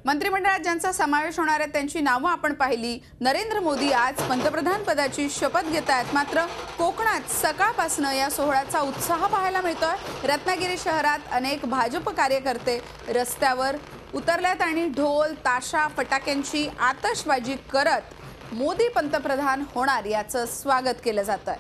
मंत्रिमंडळात ज्यांचा समावेश होणार आहे त्यांची नावं आपण पाहिली। नरेंद्र मोदी आज पंतप्रधान पदाची शपथ घेत आहेत। मात्र कोकणात सकाळपासून या सोहळ्याचा उत्साह पाहायला मिळतोय। रत्नागिरी शहरात अनेक भाजप कार्यकर्ते रस्त्यावर उतरलेत आणि ढोल ताशा फटाक्यांची आतषबाजी करत मोदी पंतप्रधान होणार याचं स्वागत केलं जातंय।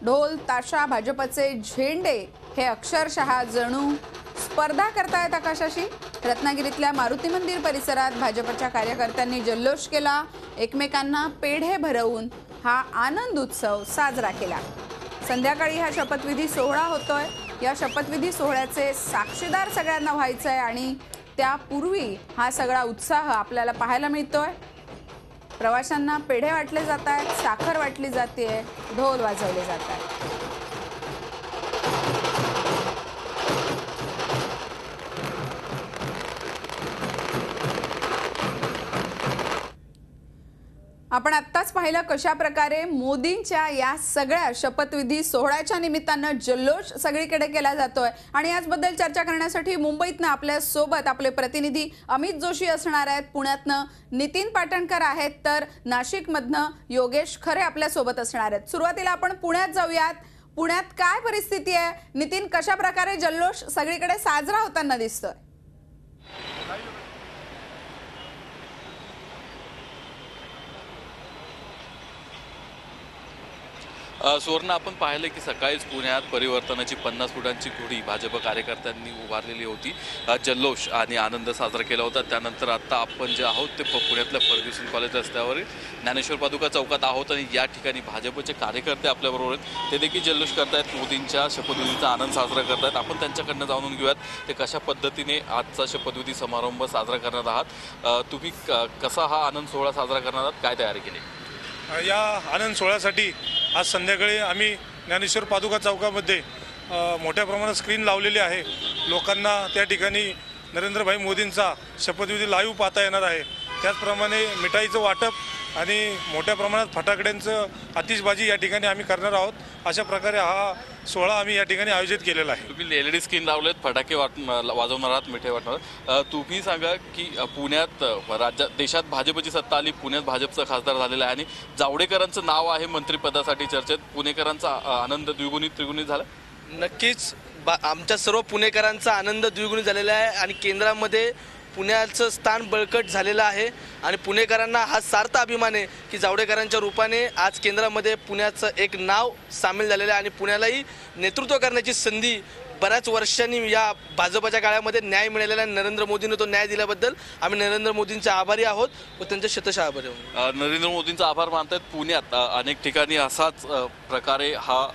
ढोल ताशा भाजपचे झेंडे हे अक्षरशः जणू स्पर्धा करतायत आकाशाशी। रत्नागिरीतल्या मारुती मंदिर परिसरात भाजपच्या कार्यकर्त्यांनी जल्लोष केला। एकमेकांना पेढे भरवून हा आनंद उत्सव साजरा केला। संध्याकाळी हा शपथविधी सोहळा होतोय। या शपथविधी सोहळ्याचे साक्षीदार सगळ्यांना व्हायचंय आणि त्यापूर्वी हा सगळा उत्साह आपल्याला पाहायला मिळतोय। प्रवाशांना पेढे वाटले जात आहेत, साखर वाटली जाते, ढोल वाजवले जात आहेत। आपण आत्ताच पाहिलं कशा प्रकारे मोदींच्या या सगळ्या शपथविधी सोहळ्याच्या निमित्तानं जल्लोष सगळीकडे केला जातोय। आणि याचबद्दल चर्चा करण्यासाठी मुंबईतनं आपल्या सोबत आपले प्रतिनिधी अमित जोशी असणार आहेत, पुण्यातनं नितीन पाटणकर आहेत, तर नाशिकमधनं योगेश खरे आपल्या सोबत असणार आहेत। सुरुवातीला आपण पुण्यात जाऊयात। पुण्यात काय परिस्थिती आहे नितीन, कशा प्रकारे जल्लोष सगळीकडे साजरा होताना दिसतोय? सुवर्ण, आपण पाहिलं की सकाळीच पुण्यात परिवर्तनाची 50 फुटांची घोडी भाजप कार्यकर्त्यांनी उभारलेली होती। जल्लोष आणि आनंद साजरा केला होता। त्यानंतर आता आपण जे आहोत ते पुण्यातल्या फर्ग्युसन कॉलेज रस्त्यावरील ज्ञानेश्वर पादुका चौकात आहोत आणि या ठिकाणी भाजपचे कार्यकर्ते आपल्याबरोबर आहेत। ते देखील जल्लोष करतायत, मोदींच्या शपथविधीचा आनंद साजरा करतायत। आपण त्यांच्याकडनं जाणून घेऊयात ते कशा पद्धतीने आजचा शपथविधी समारंभ साजरा करणार आहात। तुम्ही कसा हा आनंद सोहळा साजरा करणार आहात, काय तयारी केली? या आनंद सोहळ्यासाठी आज संध्याकाळी आम्ही ज्ञानेश्वर पादुका चौकामध्ये मोठ्या प्रमाणात स्क्रीन लावलेली आहे। लोकांना त्या ठिकाणी नरेंद्रभाई मोदींचा शपथविधी लाईव्ह पाहता येणार आहे। त्याचप्रमाणे मिठाईचं वाटप आणि मोठ्या प्रमाणात फटाकड्यांचं आतिषबाजी या ठिकाणी आम्ही करणार आहोत। अशा प्रकारे हा सोहळा आम्ही या ठिकाणी आयोजित केलेला आहे। तुम्ही LED स्क्रीन लावलेत, फटाके वाजवणार आहात, मिठाई वाटणार। तुम्ही सांगा की पुण्यात देशात भाजपची सत्ता आली, पुण्यात भाजपचा खासदार झालेला आहे आणि जावडेकरांचं नाव आहे मंत्रिपदासाठी चर्चेत। पुणेकरांचा आनंद द्विगुणित त्रिगुणित झाला? नक्कीच आमच्या सर्व पुणेकरांचा आनंद द्विगुणित झालेला आहे आणि केंद्रामध्ये पुण्याचं स्थान बळकट झालेलं आहे आणि पुणेकरांना हा सार्थ अभिमान आहे की जावडेकरांच्या रूपाने आज केंद्रामध्ये पुण्याचं एक नाव सामील झालेलं आहे आणि पुण्यालाही नेतृत्व करण्याची संधी बऱ्याच वर्षांनी या भाजपच्या काळामध्ये न्याय मिळालेला आहे। नरेंद्र मोदींनी तो न्याय दिल्याबद्दल आम्ही नरेंद्र मोदींचे आभारी आहोत व त्यांचे शतशः आभारी आहोत। नरेंद्र मोदींचा आभार मानतात। पुण्यात अनेक ठिकाणी असाच प्रकारे हा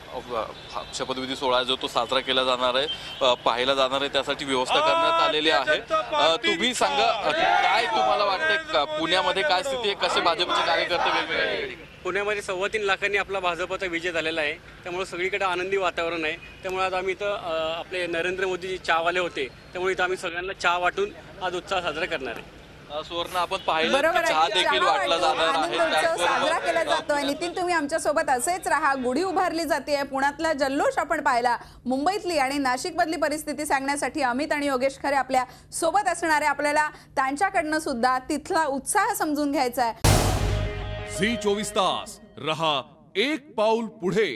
शपथविधी सोहळा जो तो साजरा केला जाणार आहे, पाहायला जाणार आहे, त्यासाठी व्यवस्था करण्यात आलेली आहे। तुम्ही सांगा काय तुम्हाला वाटतं पुण्यामध्ये काय स्थिती आहे, कसे भाजपचे कार्यकर्ते वेगवेगळे? पुण्यामध्ये 3.25 लाखांनी आपला भाजपचा विजय झालेला आहे, त्यामुळे सगळीकडे आनंदी वातावरण आहे। त्यामुळे आज आम्ही इथं आपले नरेंद्र मोदीजी चहावाले होते, त्यामुळे इथं आम्ही सगळ्यांना चहा वाटून आज उत्साह साजरा करणार आहे। सुवर्ण, आपण पाहिलं चहा देखील वाटला जाणार आहे, साजरा केला जातोय। नितीन, तुम्ही आमच्या सोबत असेच राहा। गुढी उभारली जाते। पुण्यातला जल्लोष आपण पाहिला। मुंबईतली आणि नाशिकमधली परिस्थिती सांगण्यासाठी अमित आणि योगेश खरे आपल्या सोबत असणार आहे। आपल्याला त्यांच्याकडनं सुद्धा तिथला उत्साह समजून घ्यायचा आहे। झी 24 तास रहा एक पाऊल पुढे।